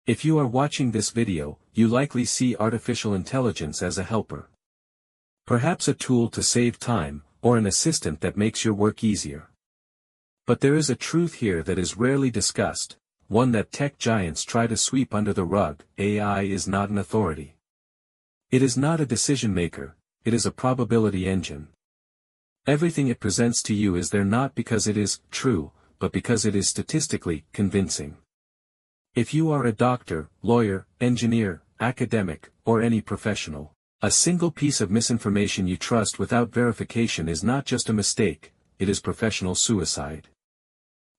If you are watching this video, you likely see artificial intelligence as a helper. Perhaps a tool to save time, or an assistant that makes your work easier. But there is a truth here that is rarely discussed, one that tech giants try to sweep under the rug. AI is not an authority. It is not a decision maker, it is a probability engine. Everything it presents to you is there not because it is true, but because it is statistically convincing. If you are a doctor, lawyer, engineer, academic, or any professional, a single piece of misinformation you trust without verification is not just a mistake, it is professional suicide.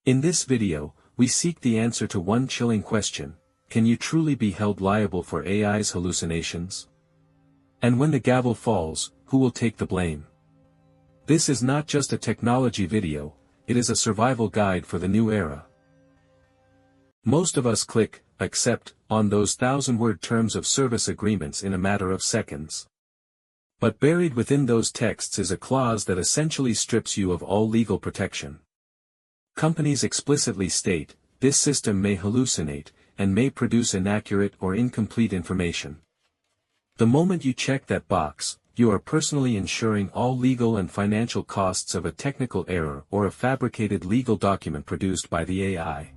In this video, we seek the answer to one chilling question: can you truly be held liable for AI's hallucinations? And when the gavel falls, who will take the blame? This is not just a technology video, it is a survival guide for the new era. Most of us click accept on those 1,000-word terms of service agreements in a matter of seconds. But buried within those texts is a clause that essentially strips you of all legal protection. Companies explicitly state, this system may hallucinate, and may produce inaccurate or incomplete information. The moment you check that box, you are personally insuring all legal and financial costs of a technical error or a fabricated legal document produced by the AI.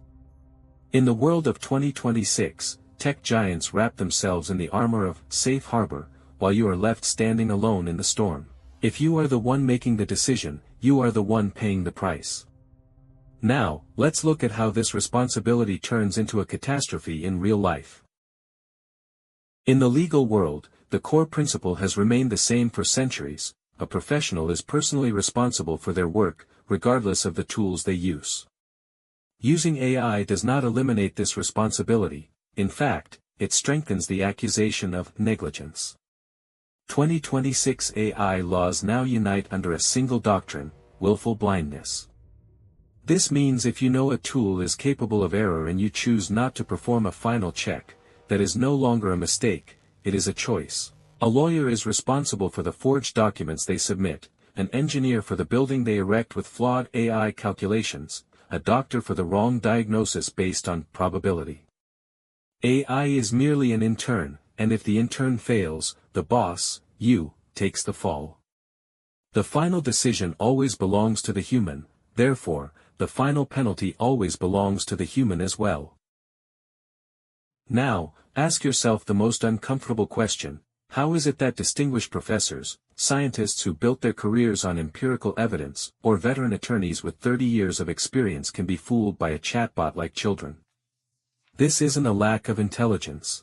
In the world of 2026, tech giants wrap themselves in the armor of safe harbor, while you are left standing alone in the storm. If you are the one making the decision, you are the one paying the price. Now, let's look at how this responsibility turns into a catastrophe in real life. In the legal world, the core principle has remained the same for centuries: a professional is personally responsible for their work, regardless of the tools they use. Using AI does not eliminate this responsibility, in fact, it strengthens the accusation of negligence. 2026 AI laws now unite under a single doctrine: willful blindness. This means if you know a tool is capable of error and you choose not to perform a final check, that is no longer a mistake, it is a choice. A lawyer is responsible for the forged documents they submit, an engineer for the building they erect with flawed AI calculations, a doctor for the wrong diagnosis based on probability. AI is merely an intern, and if the intern fails, the boss, you, takes the fall. The final decision always belongs to the human, therefore, the final penalty always belongs to the human as well. Now, ask yourself the most uncomfortable question: how is it that distinguished professors, scientists who built their careers on empirical evidence, or veteran attorneys with 30 years of experience can be fooled by a chatbot like children? This isn't a lack of intelligence.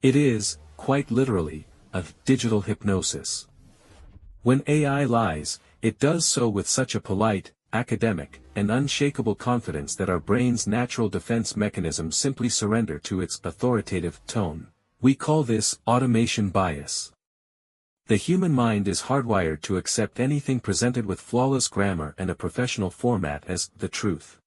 It is, quite literally, a digital hypnosis. When AI lies, it does so with such a polite, academic, and unshakable confidence that our brain's natural defense mechanisms simply surrender to its authoritative tone. We call this automation bias. The human mind is hardwired to accept anything presented with flawless grammar and a professional format as the truth.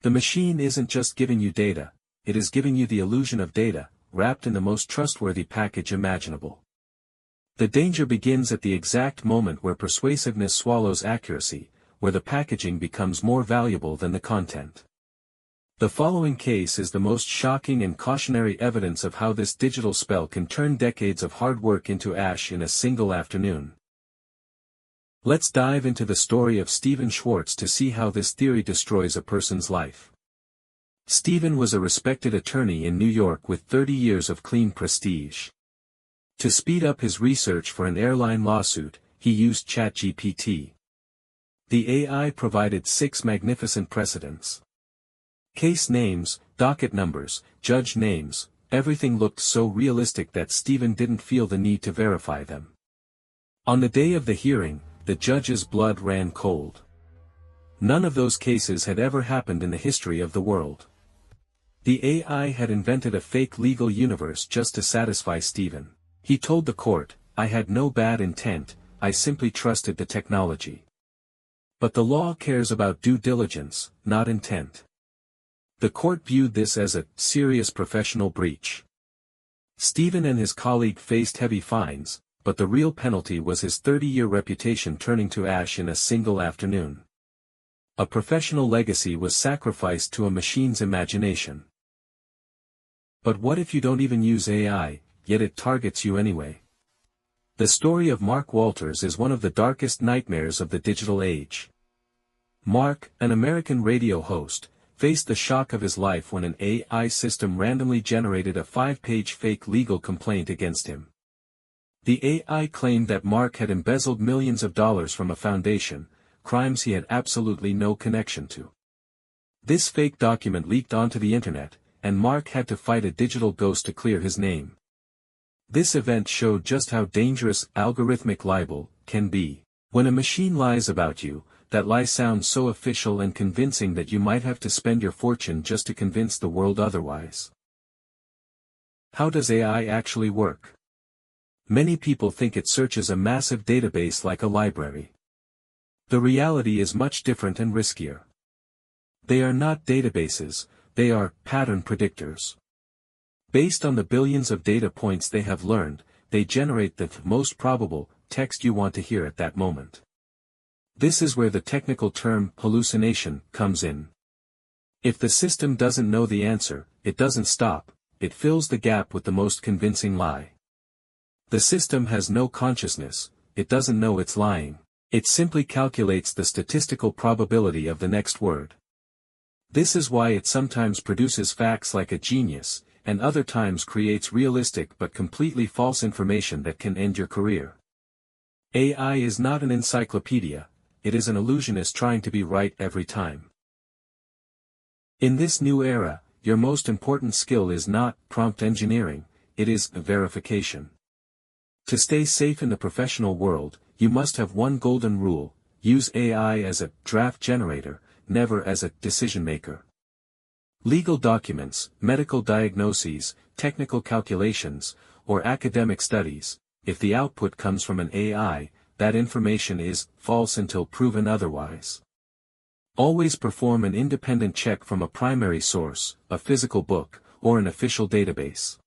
The machine isn't just giving you data, it is giving you the illusion of data, wrapped in the most trustworthy package imaginable. The danger begins at the exact moment where persuasiveness swallows accuracy, where the packaging becomes more valuable than the content. The following case is the most shocking and cautionary evidence of how this digital spell can turn decades of hard work into ash in a single afternoon. Let's dive into the story of Stephen Schwartz to see how this theory destroys a person's life. Stephen was a respected attorney in New York with 30 years of clean prestige. To speed up his research for an airline lawsuit, he used ChatGPT. The AI provided 6 magnificent precedents. Case names, docket numbers, judge names, everything looked so realistic that Stephen didn't feel the need to verify them. On the day of the hearing, the judge's blood ran cold. None of those cases had ever happened in the history of the world. The AI had invented a fake legal universe just to satisfy Stephen. He told the court, "I had no bad intent, I simply trusted the technology." But the law cares about due diligence, not intent. The court viewed this as a serious professional breach. Stephen and his colleague faced heavy fines, but the real penalty was his 30-year reputation turning to ash in a single afternoon. A professional legacy was sacrificed to a machine's imagination. But what if you don't even use AI, yet it targets you anyway? The story of Mark Walters is one of the darkest nightmares of the digital age. Mark, an American radio host, faced the shock of his life when an AI system randomly generated a 5-page fake legal complaint against him. The AI claimed that Mark had embezzled millions of dollars from a foundation, crimes he had absolutely no connection to. This fake document leaked onto the internet, and Mark had to fight a digital ghost to clear his name. This event showed just how dangerous algorithmic libel can be. When a machine lies about you, that lie sounds so official and convincing that you might have to spend your fortune just to convince the world otherwise. How does AI actually work? Many people think it searches a massive database like a library. The reality is much different and riskier. They are not databases, they are pattern predictors. Based on the billions of data points they have learned, they generate the most probable text you want to hear at that moment. This is where the technical term hallucination comes in. If the system doesn't know the answer, it doesn't stop, it fills the gap with the most convincing lie. The system has no consciousness, it doesn't know it's lying, it simply calculates the statistical probability of the next word. This is why it sometimes produces facts like a genius, and other times creates realistic but completely false information that can end your career. AI is not an encyclopedia, it is an illusionist trying to be right every time. In this new era, your most important skill is not prompt engineering, it is verification. To stay safe in the professional world, you must have one golden rule: use AI as a draft generator, never as a decision maker. Legal documents, medical diagnoses, technical calculations, or academic studies, if the output comes from an AI, that information is false until proven otherwise. Always perform an independent check from a primary source, a physical book, or an official database.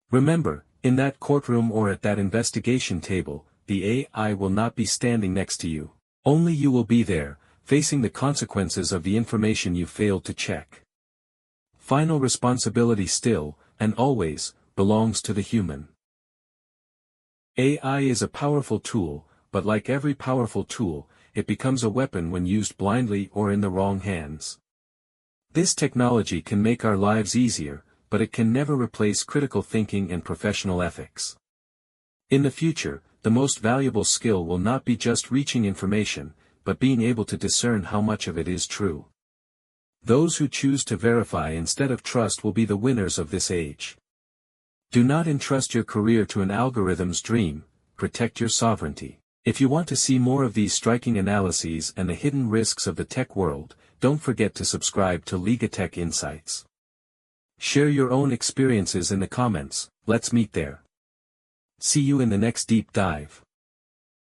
Remember, in that courtroom or at that investigation table, the AI will not be standing next to you. Only you will be there, facing the consequences of the information you failed to check. Final responsibility still, and always, belongs to the human. AI is a powerful tool, but like every powerful tool, it becomes a weapon when used blindly or in the wrong hands. This technology can make our lives easier, but it can never replace critical thinking and professional ethics. In the future, the most valuable skill will not be just reaching information, but being able to discern how much of it is true. Those who choose to verify instead of trust will be the winners of this age. Do not entrust your career to an algorithm's dream, protect your sovereignty. If you want to see more of these striking analyses and the hidden risks of the tech world, don't forget to subscribe to LegaTech Insights. Share your own experiences in the comments, let's meet there. See you in the next deep dive.